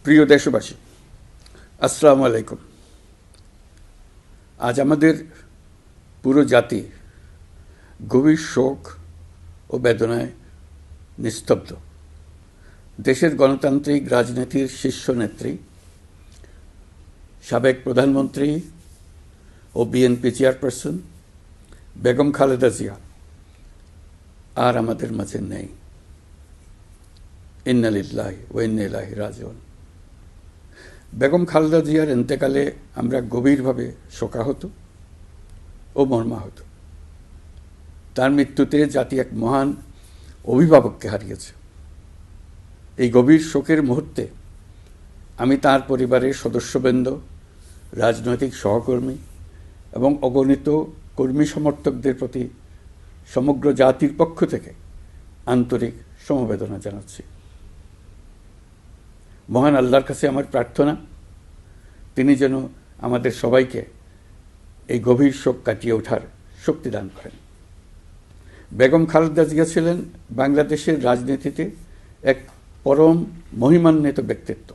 প্রিয় দেশবাসী, আসসালামু আলাইকুম। আজ আমাদের পুরো জাতি গভীর শোক ও বেদনায় নিস্তব্ধ। দেশের গণতান্ত্রিক রাজনীতির শীর্ষ নেত্রী, সাবেক প্রধানমন্ত্রী ও বিএনপি চেয়ারপারসন বেগম খালেদা জিয়া আর আমাদের মাঝে নেই। ইন্না লিল্লাহি ওয়া ইন্না ইলাইহি রাজিউন। বেগম খালেদা জিয়ার ইন্তেকালে আমরা গভীরভাবে শোকাহত ও মর্মাহত। তার মৃত্যুতে জাতি এক মহান অভিভাবককে হারিয়েছে। এই গভীর শোকের মুহূর্তে আমি তার পরিবারের সদস্যবৃন্দ, রাজনৈতিক সহকর্মী এবং অগণিত কর্মী সমর্থকদের প্রতি সমগ্র জাতির পক্ষ থেকে আন্তরিক সমবেদনা জানাচ্ছি। মহান আল্লাহর কাছে আমার প্রার্থনা, তিনি যেন আমাদের সবাইকে এই গভীর শোক কাটিয়ে ওঠার শক্তি দান করেন। বেগম খালেদা জিয়া ছিলেন বাংলাদেশের রাজনীতিতে এক পরম মহিমান্বিত ব্যক্তিত্ব।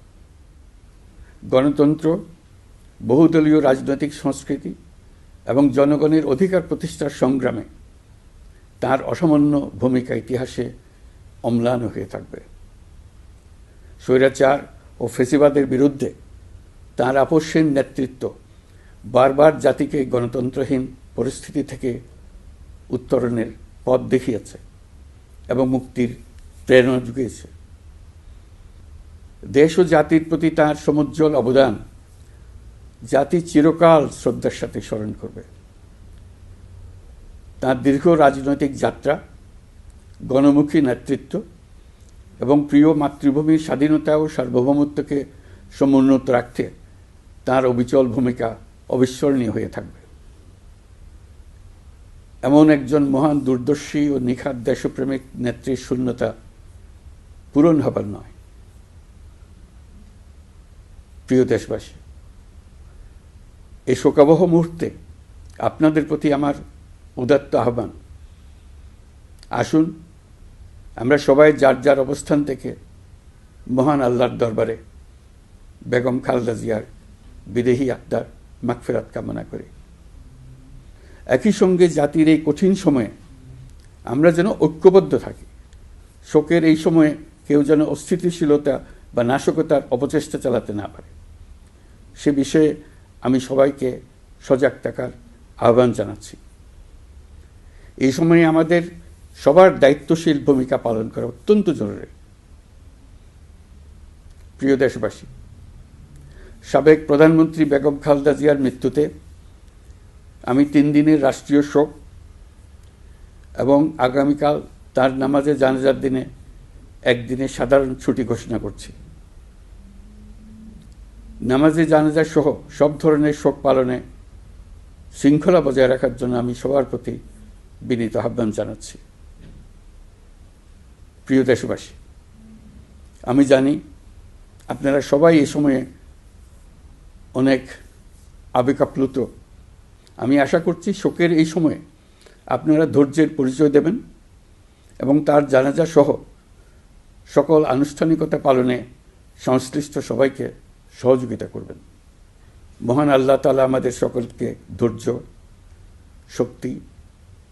গণতন্ত্র, বহুদলীয় রাজনৈতিক সংস্কৃতি এবং জনগণের অধিকার প্রতিষ্ঠার সংগ্রামে তার অসামান্য ভূমিকা ইতিহাসে অম্লান হয়ে থাকবে। স্বৈরাচার ও ফেসিবাদের বিরুদ্ধে তাঁর আপসহীন নেতৃত্ব বারবার জাতিকে গণতন্ত্রহীন পরিস্থিতি থেকে উত্তরণের পথ দেখিয়েছে এবং মুক্তির প্রেরণা জুগিয়েছে। দেশ ও জাতির প্রতি তাঁর সমুজ্জ্বল অবদান জাতি চিরকাল শ্রদ্ধার সাথে স্মরণ করবে। তাঁর দীর্ঘ রাজনৈতিক যাত্রা, গণমুখী নেতৃত্ব এবং প্রিয় মাতৃভূমির স্বাধীনতা ও সার্বভৌমত্বকে সমুন্নত রাখতে তাঁর অবিচল ভূমিকা অবিস্মরণীয় হয়ে থাকবে। এমন একজন মহান দূরদর্শী ও নিখাদ দেশপ্রেমিক নেত্রীর শূন্যতা পূরণ হবার নয়। প্রিয় দেশবাসী, এই শোকাবহ মুহূর্তে আপনাদের প্রতি আমার উদাত্ত আহ্বান, আসুন আমরা সবাই যার যার অবস্থান থেকে মহান আল্লাহর দরবারে বেগম খালেদা জিয়ার বিদেহী আত্মার মাগফিরাত কামনা করি। একই সঙ্গে জাতির এই কঠিন সময়ে আমরা যেন ঐক্যবদ্ধ থাকি। শোকের এই সময়ে কেউ যেন অস্থিতিশীলতা বা নাশকতার অপচেষ্টা চালাতে না পারে, সে বিষয়ে আমি সবাইকে সজাগ থাকার আহ্বান জানাচ্ছি। এই সময়ে আমাদের সবার দায়িত্বশীল ভূমিকা পালন করা অত্যন্ত জরুরি। প্রিয় দেশবাসী, সাবেক প্রধানমন্ত্রী বেগম খালেদা জিয়ার মৃত্যুতে আমি 3 দিনের রাষ্ট্রীয় শোক এবং আগামীকাল তার নামাজে জানাজার দিনে একদিনের সাধারণ ছুটি ঘোষণা করছি। নামাজে জানাজা সহ সব ধরনের শোক পালনে শৃঙ্খলা বজায় রাখার জন্য আমি সবার প্রতি বিনীত আহ্বান জানাচ্ছি। প্রিয় দেশবাসী, আমি জানি আপনারা সবাই এই সময়ে অনেক আবেগাপ্লুত। আমি আশা করছি শোকের এই সময়ে আপনারা ধৈর্যের পরিচয় দেবেন এবং তার জানাজা সহ সকল আনুষ্ঠানিকতা পালনে সংশ্লিষ্ট সবাইকে সহযোগিতা করবেন। মহান আল্লাহ তাআলা আমাদের সকলকে ধৈর্য, শক্তি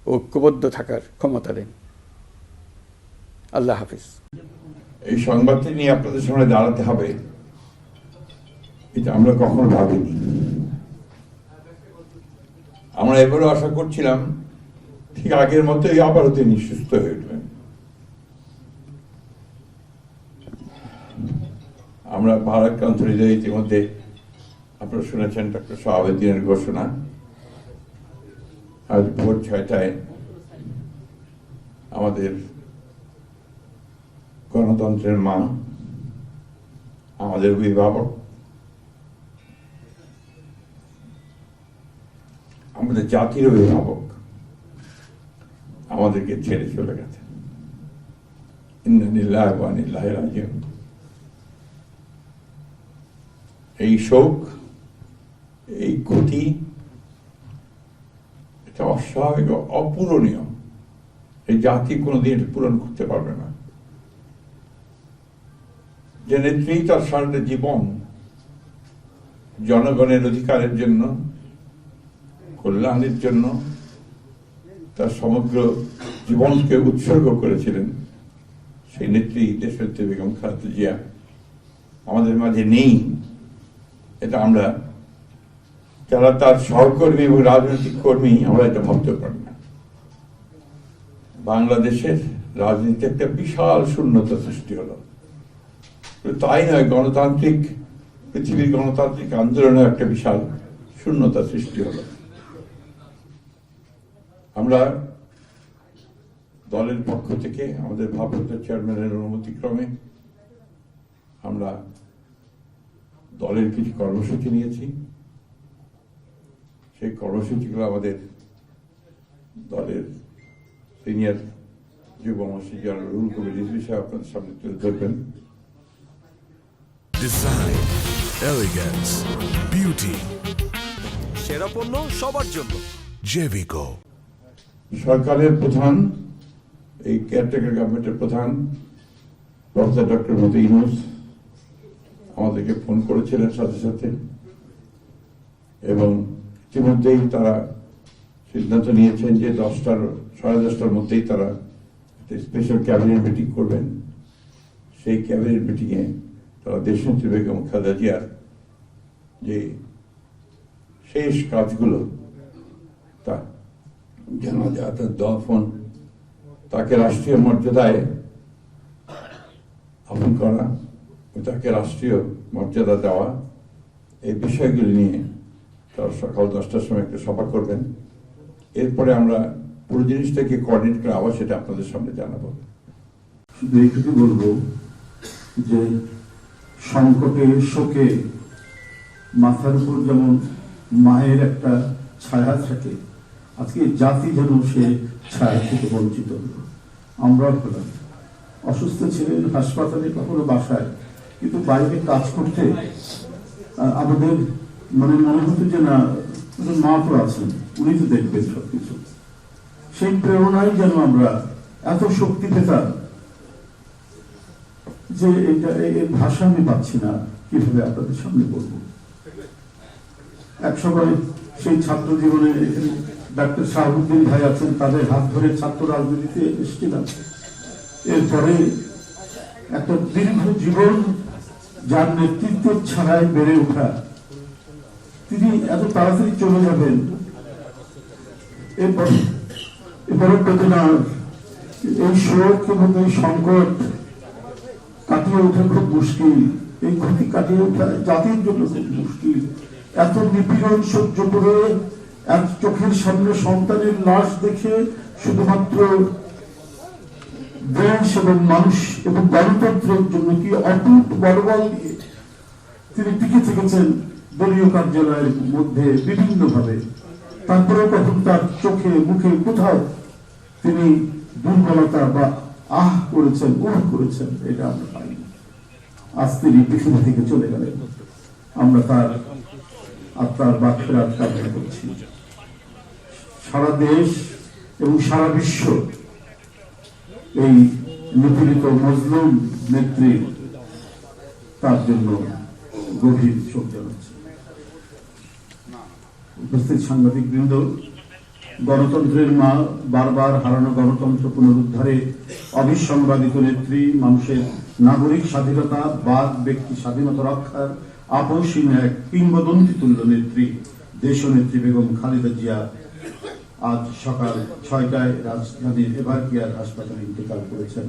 ও ঐক্যবদ্ধ থাকার ক্ষমতা দেন। আল্লাহ হাফিজ। এই সংবাদটি নিয়ে আপনাদের সামনে দাঁড়াতে হবে, এটা আমরা কখনো ভাবিনি। আমরা এবারও আশা করছিলাম ঠিক আগের মতোই আবারও তিনি সুস্থ হয়ে উঠবেন। আমরা ভারাক্রান্ত হৃদয়ে ইতিমধ্যে আপনারা শুনেছেন ডক্টর শাহাবুদ্দিনের ঘোষণা। আজ ভোর 6টায় আমাদের গণতন্ত্রের মা, আমাদের অভিভাবক, আমাদের জাতির অভিভাবক আমাদেরকে ছেড়ে চলে গেছে। ইন্না লিল্লাহি ওয়া ইন্না ইলাইহি রাজিউন। এই শোক, এই ক্ষতি, এটা অস্বাভাবিক, অপূরণীয়। এই জাতি কোনোদিন পূরণ করতে পারবে না। যে নেত্রী তার সারাটা জীবন জনগণের অধিকারের জন্য, কল্যাণের জন্য তার সমগ্র জীবনকে উৎসর্গ করেছিলেন, সেই নেত্রী দেশনেত্রী বেগম খালেদা জিয়া আমাদের মাঝে নেই। এটা আমরা যারা তার সহকর্মী এবং রাজনৈতিক কর্মী আমরা এটা ভাবতে পারি না। বাংলাদেশের রাজনীতিতে একটা বিশাল শূন্যতা সৃষ্টি হলো। তাই নয়, পৃথিবীর গণতান্ত্রিক আন্দোলনে একটা বিশাল শূন্যতা সৃষ্টি হলো। আমরা দলের পক্ষ থেকে আমাদের ভারপ্রাপ্ত চেয়ারম্যানের অনুমতিক্রমে আমরা দলের কিছু কর্মসূচি নিয়েছি। সেই কর্মসূচিগুলো আমাদের দলের সিনিয়র যুব মহাসচিব জনাব রুহুল কবির রিজভী সাহেব আপনাদের সামনে তুলে ধরবেন। ডিজাইন, এলিগেন্স, বিউটি, সেরা পণ্য সবার জন্য জেভিকো। সরকারের প্রধান, এই কেয়ারটেকার গভর্নমেন্টের প্রধান প্রফেসর ডক্টর মোহাম্মদ ইউনূস আমাদেরকে ফোন করেছিলেন সাথে সাথে, এবং ইতিমধ্যেই তারা সিদ্ধান্ত নিয়েছেন যে 10টার মধ্যেই তারা একটা স্পেশাল ক্যাবিনেট মিটিং করবেন। সেই ক্যাবিনেট মিটিংয়ে তারা দেশনেত্রী বেগম খালেদা জিয়ার যে শেষ কাজগুলো, তা জানাজা, তার দফন, তাকে রাষ্ট্রীয় মর্যাদায় আপন করা, তাকে রাষ্ট্রীয় মর্যাদা দেওয়া, এই বিষয়গুলি নিয়ে তারা সকাল 10টার সময় একটা সভা করবেন। এরপরে আমরা পুরো জিনিসটাকে কোঅর্ডিনেট করে আবার সেটা আপনাদের সামনে জানাবো। শুধু এইটুকু বলবো যে সংকটে, শোকে মাথার উপর যেমন মায়ের একটা ছায়া থাকে, আজকে জাতি যেন সে ছায়া থেকে বঞ্চিত হলো। আমরা হলাম অসুস্থ ছিলেন হাসপাতালে, কখনো বাসায়, কিন্তু বাইরে কাজ করতে আমাদের মনে হতো যে না, মা তো আছেন, উনি তো দেখবেন সবকিছু। সেই প্রেরণায় যেন আমরা এত শক্তি পেতাম যে এটা এর ভাষা আমি পাচ্ছি না কিভাবে আপনাদের সামনে বলবো। এক সময় সেই ছাত্র জীবনে এখানে ডাক্তার শাহাবুদ্দিন ভাই আছেন, তাদের হাত ধরে ছাত্র রাজনীতিতে এসেছিলাম। এরপরে একটা দীর্ঘ জীবন যার নেতৃত্ব ছাড়াই বেড়ে ওঠা, তিনি এত তাড়াতাড়ি চলে যাবেন, এরপরে পেতে না এই শোক এবং এই সংকট কাটিয়ে ওঠা খুব মুশকিল। এই ক্ষতি কাটিয়ে ওঠা জাতির জন্য খুব মুশকিল। এত নিপীড়ন সহ্য করে এক চোখের সামনে সন্তানের লাশ দেখে শুধুমাত্র দেশ এবং মানুষ এবং গণতন্ত্রের জন্য কি অটুট বড়বল দিয়ে তিনি টিকে থেকেছেন দলীয় কার্যালয়ের মধ্যে বিভিন্ন ভাবে। তারপরে কখন তার চোখে মুখে কোথাও তিনি দুর্বলতা বা আহ করেছেন, উহ করেছেন, এটা আমরা পাইনি। আজ তিনি পৃথিবী থেকে চলে গেলেন, আমরা তার আত্মার বাক্যের কামনা করছি। সারা দেশ এবং সারা বিশ্ব এই নিপীড়িত মজলুম নেত্রী তার জন্য গভীর শোক জানাচ্ছে। উপস্থিত সাংবাদিক বৃন্দ, গণতন্ত্রের মা, বারবার হারানো গণতন্ত্র পুনরুদ্ধারে অবিসংবাদিত নেত্রী, মানুষের নাগরিক স্বাধীনতা, বাদ ব্যক্তি স্বাধীনতা রক্ষার আপসীন এক কিংবদন্তি তুল্য নেত্রী দেশনেত্রী বেগম খালেদা জিয়া আজ সকাল 6টায় রাজধানীর এভারকেয়ার হাসপাতালে ইন্তেকাল করেছেন।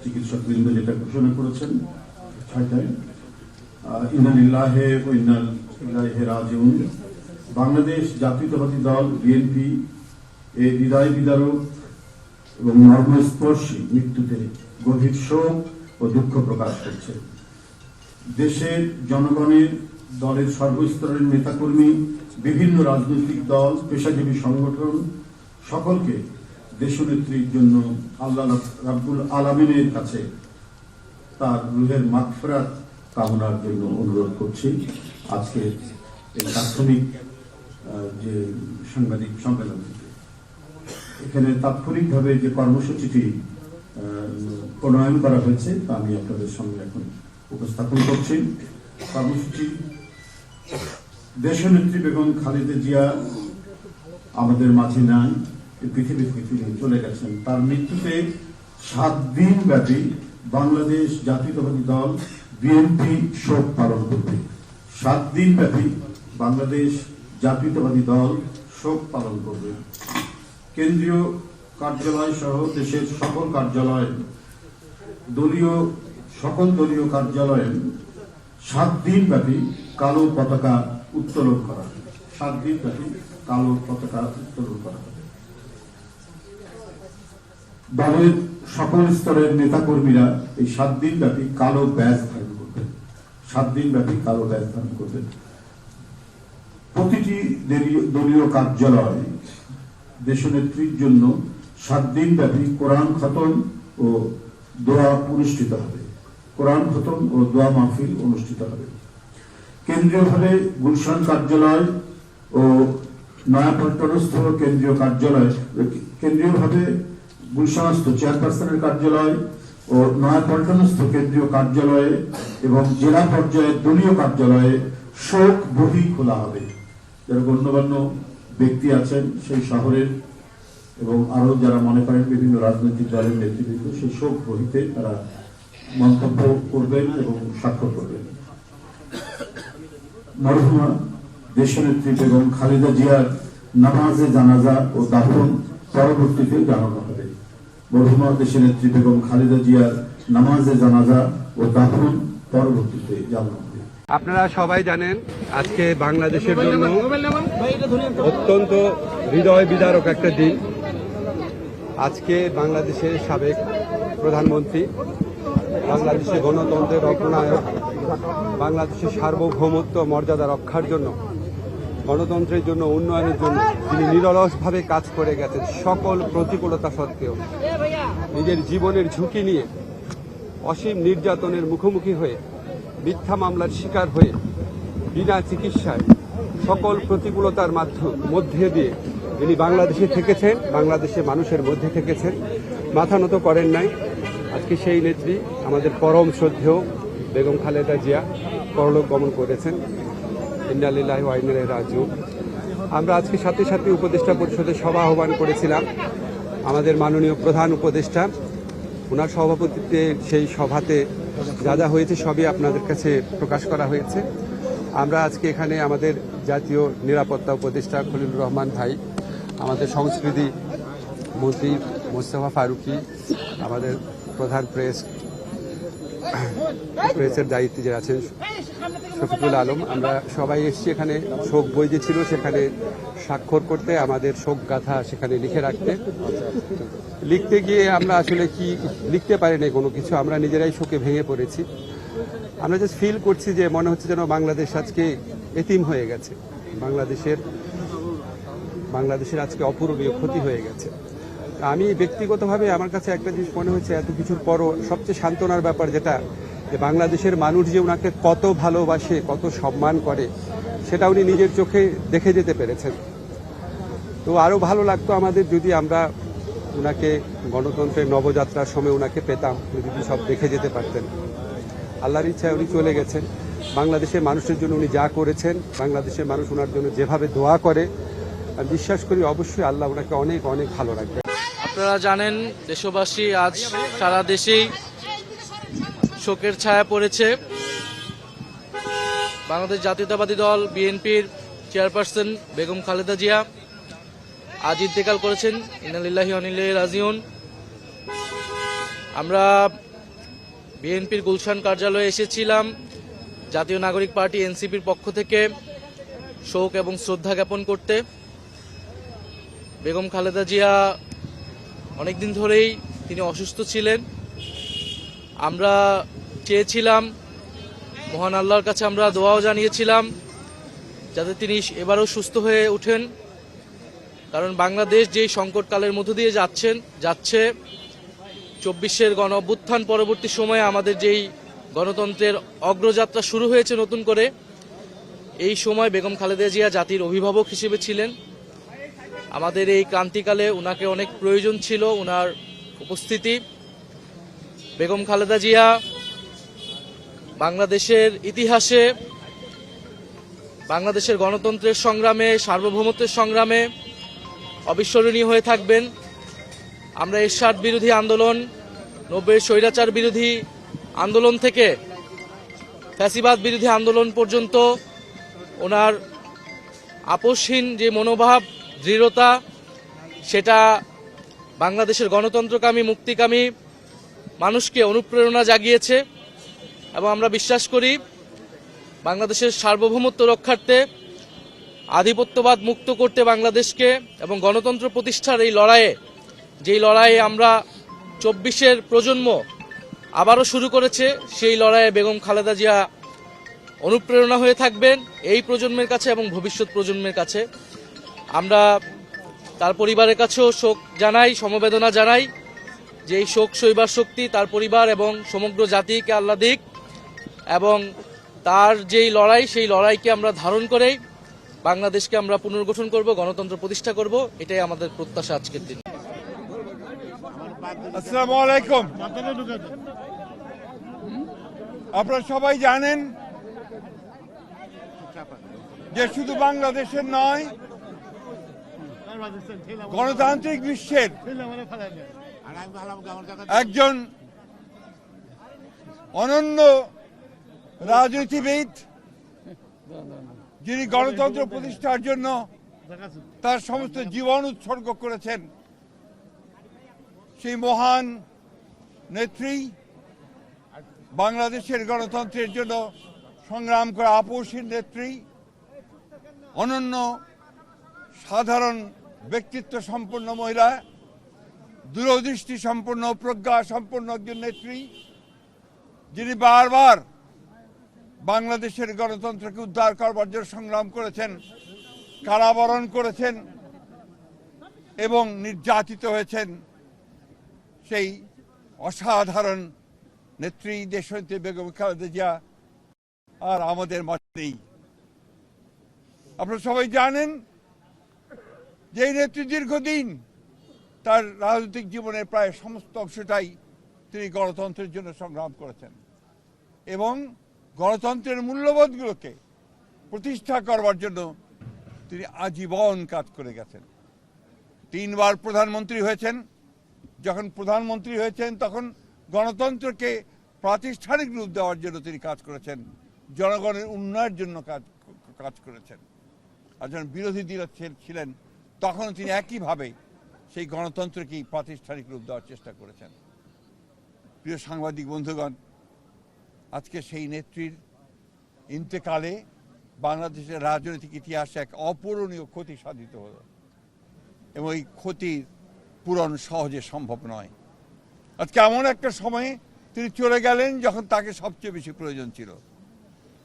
চিকিৎসক বৃন্দ যেটা ঘোষণা করেছেন 6টায়। ইন্না লিল্লাহি ওয়া ইন্না ইলাইহি রাজিউন। বাংলাদেশ জাতীয়তাবাদী দল বিএনপি এই হৃদয় বিদারক এবং মর্মস্পর্শী মৃত্যুতে গভীর শোক ও দুঃখ প্রকাশ করছে। দেশের জনগণের, দলের সর্বস্তরের নেতাকর্মী, বিভিন্ন রাজনৈতিক দল, পেশাজীবী সংগঠন সকলকে দেশনেত্রীর জন্য আল্লাহ রাব্বুল আলামিনের কাছে তার রুহের মাগফিরাত কামনার জন্য অনুরোধ করছি। আজকে এই তাৎক্ষণিক যে সাংবাদিক সম্মেলন থেকে এখানে তাৎক্ষণিকভাবে যে কর্মসূচিটি প্রণয়ন করা হয়েছে তা আমি আপনাদের সামনে এখন উপস্থাপন করছি। কর্মসূচি: দেশনেত্রী বেগম খালেদা জিয়া আমাদের মাঝে নাই, পৃথিবী থেকে তিনি চলে গেছেন। তার মৃত্যুতে 7 দিন ব্যাপী বাংলাদেশ জাতীয়তাবাদী দল বিএনপি শোক পালন করবে। 7 দিন ব্যাপী বাংলাদেশ জাতীয়তাবাদী দল শোক পালন করবে। কেন্দ্রীয় কার্যালয় সহ দেশের সকল কার্যালয়, সকল দলীয় কার্যালয়ে 7 দিন ব্যাপী কালো পতাকা উত্তোলন করা হবে। 7 দিন ব্যাপী কালো পতাকা উত্তোলন করা হবে। দলের সকল স্তরের নেতাকর্মীরা এই 7 দিন ব্যাপী কালো ব্যাজ ধারণ করবেন। 7 দিন ব্যাপী কালো ব্যাজ ধারণ করবেন। প্রতিটি দলীয় কার্যালয় দেশনেত্রীর জন্য 7 দিন ব্যাপী কোরআন খতম ও দোয়া অনুষ্ঠিত হবে। কোরআন খতম ও দোয়া মাহফিল অনুষ্ঠিত হবে। কেন্দ্রীয়ভাবে গুলশান কার্যালয় ও নয়াপল্টনস্থ কেন্দ্রীয়ভাবে গুলশানস্থ চেয়ারপারসনের কার্যালয় ও নয়াপল্টনস্থ কেন্দ্রীয় কার্যালয়ে এবং জেলা পর্যায়ে দলীয় কার্যালয়ে শোক বহি খোলা হবে। যারা গণ্যমান্য ব্যক্তি আছেন সেই শহরের এবং আরো যারা মনে করেন বিভিন্ন রাজনৈতিক দলের নেতৃবৃন্দ, সেই শোক বহিতে তারা মন্তব্য করবেন এবং স্বাক্ষর করবেন। মরহুমা দেশনেত্রী বেগম খালেদা জিয়ার নামাজে জানাজা ও দাফন পরবর্তীতে জানানো হবে। মরহুমা দেশনেত্রী বেগম খালেদা জিয়ার নামাজে জানাজা ও দাফন পরবর্তীতে জানানো হবে। আপনারা সবাই জানেন আজকে বাংলাদেশের জন্য অত্যন্ত হৃদয় বিদারক একটা দিন। আজকে বাংলাদেশের সাবেক প্রধানমন্ত্রী, বাংলাদেশের গণতন্ত্রের অগ্রনায়ক, বাংলাদেশের সার্বভৌমত্ব মর্যাদা রক্ষার জন্য, গণতন্ত্রের জন্য, উন্নয়নের জন্য তিনি নিরলসভাবে কাজ করে গেছেন। সকল প্রতিকূলতা সত্ত্বেও নিজের জীবনের ঝুঁকি নিয়ে অসীম নির্যাতনের মুখোমুখি হয়ে, মিথ্যা মামলার শিকার হয়ে, বিনা চিকিৎসায় সকল প্রতিকূলতার মধ্যে দিয়ে তিনি বাংলাদেশে থেকেছেন, বাংলাদেশের মানুষের মধ্যে থেকেছেন, মাথা নত করেন নাই। আজকে সেই নেত্রী আমাদের পরম শ্রদ্ধেয় বেগম খালেদা জিয়া পরলোক গমন করেছেন। ইন্না লিল্লাহি ওয়া ইন্না ইলাইহি রাজিউন। আমরা আজকে সাথে সাথে উপদেষ্টা পরিষদের সভা আহ্বান করেছিলাম। আমাদের মাননীয় প্রধান উপদেষ্টা, ওনার সভাপতিত্বে সেই সভাতে যা যা হয়েছে সবই আপনাদের কাছে প্রকাশ করা হয়েছে। আমরা আজকে এখানে আমাদের জাতীয় নিরাপত্তা উপদেষ্টা খলিলুর রহমান ভাই, আমাদের সংস্কৃতি মন্ত্রী মোস্তফা ফারুকী, আমাদের প্রধান প্রেসের দায়িত্বে যে আছেন শফিকুল আলম, আমরা সবাই এসেছি এখানে শোক বই যে ছিল সেখানে স্বাক্ষর করতে, আমাদের শোক গাথা সেখানে লিখে রাখতে। লিখতে গিয়ে আমরা আসলে কি লিখতে পারি না কোনো কিছু, আমরা নিজেরাই শোকে ভেঙে পড়েছি। আমরা জাস্ট ফিল করছি যে মনে হচ্ছে যেন বাংলাদেশ আজকে এতিম হয়ে গেছে, বাংলাদেশের আজকে অপূরণীয় ক্ষতি হয়ে গেছে। আমি ব্যক্তিগতভাবে আমার কাছে একটা জিনিস মনে হচ্ছে, এত কিছুর পরও সবচেয়ে সান্ত্বনার ব্যাপার যেটা, যে বাংলাদেশের মানুষ যে ওনাকে কত ভালোবাসে, কত সম্মান করে, সেটা উনি নিজের চোখে দেখে যেতে পেরেছেন। তো আরও ভালো লাগতো আমাদের যদি আমরা ওনাকে গণতন্ত্রের নবযাত্রার সময় ওনাকে পেতাম, যদি সব দেখে যেতে পারতেন। আল্লাহর ইচ্ছায় উনি চলে গেছেন। বাংলাদেশের মানুষের জন্য উনি যা করেছেন, বাংলাদেশের মানুষ ওনার জন্য যেভাবে দোয়া করে, আমি বিশ্বাস করি অবশ্যই আল্লাহ ওনাকে অনেক অনেক ভালো রাখবেন। আপনারা জানেন দেশবাসী আজ সারা দেশেই শোকের ছায়া পড়েছে। বাংলাদেশ জাতীয়তাবাদী দল বিএনপির চেয়ারপারসন বেগম খালেদা জিয়া আজ ইন্তেকাল করেছেন। ইন্না লিল্লাহি ওয়া ইন্না ইলাইহি রাজিউন। আমরা বিএনপির গুলশান কার্যালয়ে এসেছিলাম জাতীয় নাগরিক পার্টি এনসিপির পক্ষ থেকে শোক এবং শ্রদ্ধা জ্ঞাপন করতে। বেগম খালেদা জিয়া অনেকদিন ধরেই তিনি অসুস্থ ছিলেন। আমরা চেয়েছিলাম, মহান আল্লাহর কাছে আমরা দোয়াও জানিয়েছিলাম যাতে তিনি এবারও সুস্থ হয়ে ওঠেন। কারণ বাংলাদেশ যেই সংকটকালের মধ্য দিয়ে যাচ্ছে 24-এর গণ অভ্যুত্থান পরবর্তী সময়ে আমাদের যেই গণতন্ত্রের অগ্রযাত্রা শুরু হয়েছে নতুন করে, এই সময় বেগম খালেদা জিয়া জাতির অভিভাবক হিসেবে ছিলেন। আমাদের এই ক্রান্তিকালে ওনাকে অনেক প্রয়োজন ছিল, ওনার উপস্থিতি। বেগম খালেদা জিয়া বাংলাদেশের ইতিহাসে, বাংলাদেশের গণতন্ত্রের সংগ্রামে, সার্বভৌমত্বের সংগ্রামে অবিস্মরণীয় হয়ে থাকবেন। আমরা এরশাদ বিরোধী আন্দোলন, 90 স্বৈরাচার বিরোধী আন্দোলন থেকে ফ্যাসিবাদ বিরোধী আন্দোলন পর্যন্ত ওনার আপোষহীন যে মনোভাব, দৃঢ়তা, সেটা বাংলাদেশের গণতন্ত্রকামী, মুক্তিকামী মানুষকে অনুপ্রেরণা জাগিয়েছে। এবং আমরা বিশ্বাস করি বাংলাদেশের সার্বভৌমত্ব রক্ষার্থে, আধিপত্যবাদ মুক্ত করতে বাংলাদেশকে এবং গণতন্ত্র প্রতিষ্ঠার এই লড়াইয়ে, যেই লড়াইয়ে আমরা 24-এর প্রজন্ম আবারও শুরু করেছে, সেই লড়াইয়ে বেগম খালেদা জিয়া অনুপ্রেরণা হয়ে থাকবেন এই প্রজন্মের কাছে এবং ভবিষ্যৎ প্রজন্মের কাছে। আমরা তার পরিবারের কাছেও শোক জানাই, সমবেদনা জানাই, যে এই শোক সইবার শক্তি তার পরিবার এবং সমগ্র জাতিকে আল্লাহ দিক, এবং তার যেই লড়াই, সেই লড়াইকে আমরা ধারণ করেই বাংলাদেশকে আমরা পুনর্গঠন করব, গণতন্ত্র প্রতিষ্ঠা করব, এটাই আমাদের প্রত্যাশা আজকের দিন। আসসালামু আলাইকুম। আপনারা সবাই জানেন যে শুধু বাংলাদেশের নয়, গণতান্ত্রিক বিশ্বের একজন অনন্য রাজনীতিবিদ, যিনি গণতন্ত্র প্রতিষ্ঠার জন্য তার সমস্ত জীবন উৎসর্গ করেছেন, সেই মহান নেত্রী, বাংলাদেশের গণতন্ত্রের জন্য সংগ্রাম করা আপোষহীন নেত্রী, অনন্য সাধারণ ব্যক্তিত্ব সম্পন্ন মহিলা, দূরদৃষ্টি সম্পন্ন, প্রজ্ঞা সম্পন্ন একজন নেত্রী, যিনি বারবার বাংলাদেশের গণতন্ত্রকে উদ্ধার করবার জন্য সংগ্রাম করেছেন, কারাবরণ করেছেন এবং নির্যাতিত হয়েছেন। সেই অসাধারণ নেত্রী দেশনেত্রী বেগম খালেদা জিয়া আর আমাদের মাঝে নেই। আপনারা সবাই জানেন যে এই নেত্রী দীর্ঘদিন তার রাজনৈতিক জীবনের প্রায় সমস্ত অংশটাই তিনি গণতন্ত্রের জন্য সংগ্রাম করেছেন এবং গণতন্ত্রের মূল্যবোধগুলোকে প্রতিষ্ঠা করবার জন্য তিনি আজীবন কাজ করে গেছেন। 3 বার প্রধানমন্ত্রী হয়েছেন। যখন প্রধানমন্ত্রী হয়েছেন তখন গণতন্ত্রকে প্রাতিষ্ঠানিক রূপ দেওয়ার জন্য তিনি কাজ করেছেন, জনগণের উন্নয়নের জন্য কাজ করেছেন। আর যখন বিরোধী দল ছিলেন তখন তিনি একইভাবে সেই গণতন্ত্রকেই প্রাতিষ্ঠানিক রূপ দেওয়ার চেষ্টা করেছেন। প্রিয় সাংবাদিক বন্ধুগণ, আজকে সেই নেত্রীর ইন্তেকালে বাংলাদেশের রাজনৈতিক ইতিহাসে এক অপূরণীয় ক্ষতি সাধিত হল এবং এই ক্ষতির পূরণ সহজে সম্ভব নয়। আজকে এমন একটা সময়ে তিনি চলে গেলেন যখন তাকে সবচেয়ে বেশি প্রয়োজন ছিল,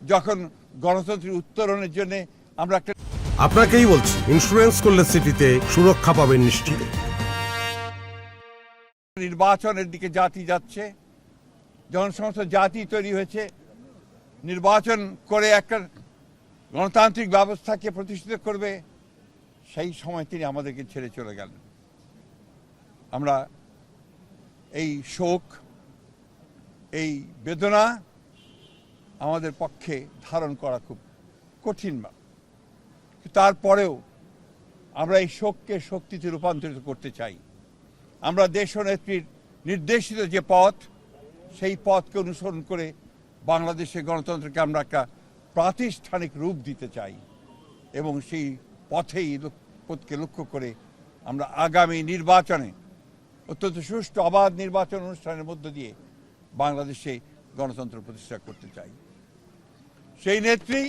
যখন গণতন্ত্রের উত্তরণের জন্য আমরা একটা আপনাকেই বলছি, ইন্স্যুরেন্স করলে সিটিতে সুরক্ষা পাবেন নিশ্চিত। নির্বাচনের দিকে জাতি যাচ্ছে, যখন সমস্ত জাতি তৈরি হয়েছে, নির্বাচন করে একটা গণতান্ত্রিক ব্যবস্থাকে প্রতিষ্ঠিত করবে, সেই সময় তিনি আমাদেরকে ছেড়ে চলে গেলেন। আমরা এই শোক, এই বেদনা আমাদের পক্ষে ধারণ করা খুব কঠিন। তারপরেও আমরা এই শোককে শক্তিতে রূপান্তরিত করতে চাই। আমরা দেশনেত্রীর নির্দেশিত যে পথ, সেই পথকে অনুসরণ করে বাংলাদেশের গণতন্ত্রকে আমরা একটা প্রাতিষ্ঠানিক রূপ দিতে চাই এবং সেই পথকে লক্ষ্য করে আমরা আগামী নির্বাচনে অত্যন্ত সুষ্ঠু অবাধ নির্বাচন অনুষ্ঠানের মধ্য দিয়ে বাংলাদেশে গণতন্ত্র প্রতিষ্ঠা করতে চাই। সেই নেত্রী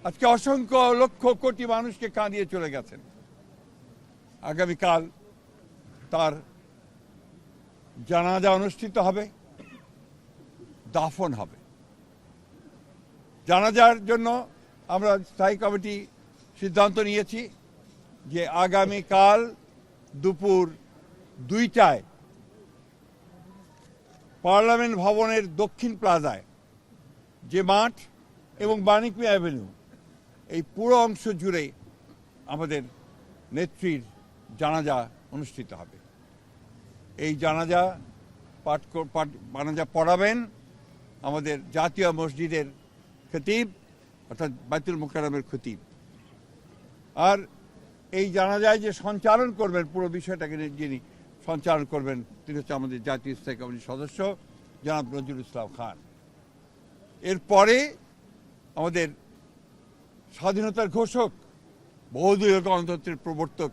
আজকে অসংখ্য লক্ষ কোটি মানুষকে কাঁদিয়ে চলে গেছেন। আগামীকাল তার জানাজা অনুষ্ঠিত হবে, দাফন হবে। জানাজার জন্য আমরা স্থায়ী কমিটি সিদ্ধান্ত নিয়েছি যে আগামীকাল দুপুর 2টায় পার্লামেন্ট ভবনের দক্ষিণ প্লাজায় যে মাঠ এবং বাণিজ্য অ্যাভিনিউ, এই পুরো অংশ জুড়ে আমাদের নেত্রীর জানাজা অনুষ্ঠিত হবে। এই জানাজা জানাজা পড়াবেন আমাদের জাতীয় মসজিদের খতিব অর্থাৎ বাইতুল মুকাররমের খতিব। আর এই জানাজায় যে সঞ্চালন করবেন পুরো বিষয়টাকে যিনি সঞ্চালন করবেন তিনি হচ্ছে আমাদের জাতীয় স্থায়ী কমিটির সদস্য জনাব নজরুল ইসলাম খান। এরপরে আমাদের স্বাধীনতার ঘোষক, বহুদলীয় গণতন্ত্রের প্রবর্তক,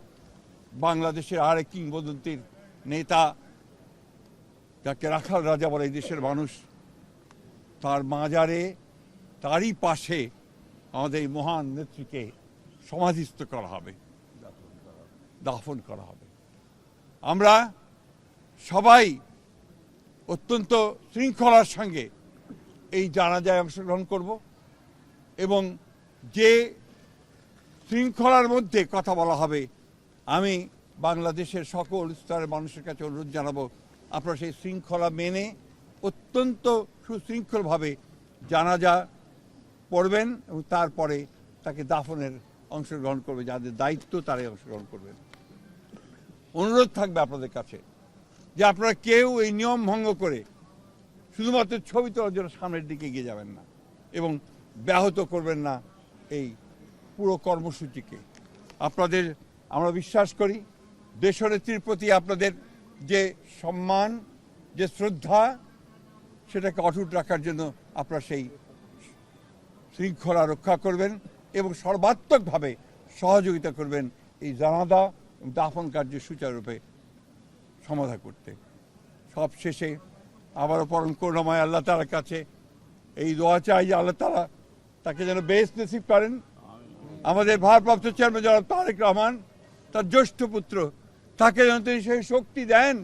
বাংলাদেশের আরেক কিংবদন্তির নেতা, যাকে রাখাল রাজা বলে এই দেশের মানুষ, তার মাজারে তারই পাশে আমাদের এই মহান নেত্রীকে সমাধিস্থ করা হবে, দাফন করা হবে। আমরা সবাই অত্যন্ত শৃঙ্খলার সঙ্গে এই জানাজায় অংশগ্রহণ করব এবং যে শৃঙ্খলার মধ্যে কথা বলা হবে, আমি বাংলাদেশের সকল স্তরের মানুষের কাছে অনুরোধ জানাবো আপনারা সেই শৃঙ্খলা মেনে অত্যন্ত সুশৃঙ্খলভাবে জানাজা পড়বেন এবং তারপরে তাকে দাফনের অংশগ্রহণ করবে, যাদের দায়িত্ব তারাই অংশগ্রহণ করবেন। অনুরোধ থাকবে আপনাদের কাছে যে আপনারা কেউ এই নিয়ম ভঙ্গ করে শুধুমাত্র ছবি তোলার জন্য সামনের দিকে এগিয়ে যাবেন না এবং ব্যাহত করবেন না এই পুরো কর্মসূচিকে। আপনাদের আমরা বিশ্বাস করি দেশনেত্রীর প্রতি আপনাদের যে সম্মান, যে শ্রদ্ধা, সেটাকে অটুট রাখার জন্য আপনারা সেই শৃঙ্খলা রক্ষা করবেন এবং সর্বাত্মকভাবে সহযোগিতা করবেন এই জানাজা এবং দাফন কার্য সুচারুরূপে সমাধা করতে। সব শেষে আবারও পরম করুণাময় আল্লাহ তাআলার কাছে এই দোয়া চাই যে আল্লাহ তাআলা তাকে যেন বেহেশত নসিব করেন। আমাদের ভারপ্রাপ্ত চেয়ারম্যান জনাব তারেক রহমান, তার জ্যেষ্ঠ পুত্র, তাকে যেন তিনি সেই শক্তি দেন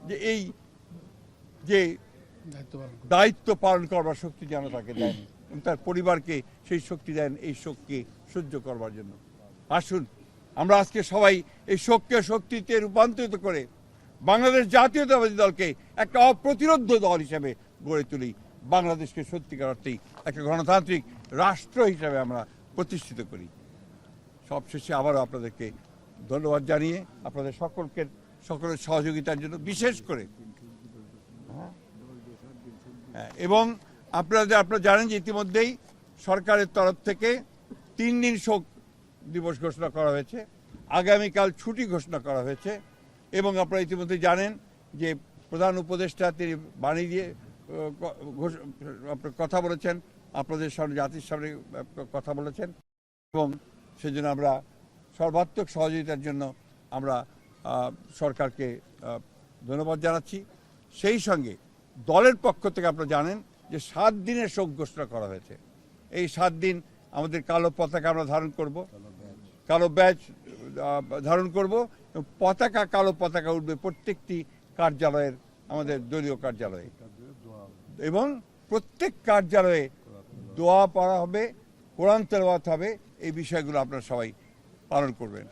যে এই যে দায়িত্ব পালন করবার শক্তি যেন তাকে দেন এবং তার পরিবারকে সেই শক্তি দেন এই শোককে সহ্য করবার জন্য। আসুন আমরা আজকে সবাই এই শোককে শক্তিতে রূপান্তরিত করে বাংলাদেশ জাতীয়তাবাদী দলকে একটা অপ্রতিরোধ দল হিসেবে গড়ে তুলি, বাংলাদেশকে সত্যিকার অর্থেই একটা গণতান্ত্রিক রাষ্ট্র হিসেবে আমরা প্রতিষ্ঠিত করি। সবশেষে আবারও আপনাদেরকে ধন্যবাদ জানিয়ে আপনাদের সকলের সহযোগিতার জন্য বিশেষ করে এবং আপনারা জানেন যে ইতিমধ্যেই সরকারের তরফ থেকে 3 দিন শোক দিবস ঘোষণা করা হয়েছে, আগামীকাল ছুটি ঘোষণা করা হয়েছে এবং আপনারা ইতিমধ্যে জানেন যে প্রধান উপদেষ্টা তিনি বাণী দিয়ে কথা বলেছেন, আপনাদের সামনে জাতির সামনে কথা বলেছেন এবং সেজন্য আমরা সর্বাত্মক সহযোগিতার জন্য আমরা সরকারকে ধন্যবাদ জানাচ্ছি। সেই সঙ্গে দলের পক্ষ থেকে আপনারা জানেন যে 7 দিনের শোক ঘোষণা করা হয়েছে। এই 7 দিন আমাদের কালো পতাকা আমরা ধারণ করব, কালো ব্যাজ ধারণ করব, পতাকা কালো পতাকা উঠবে প্রত্যেকটি কার্যালয়ের, আমাদের দলীয় কার্যালয়ে, এবং প্রত্যেক কার্যালয়ে দোয়া পড়া হবে, কোরআন তেলাওয়াত হবে। এই বিষয়গুলো আপনারা সবাই পালন করবেন।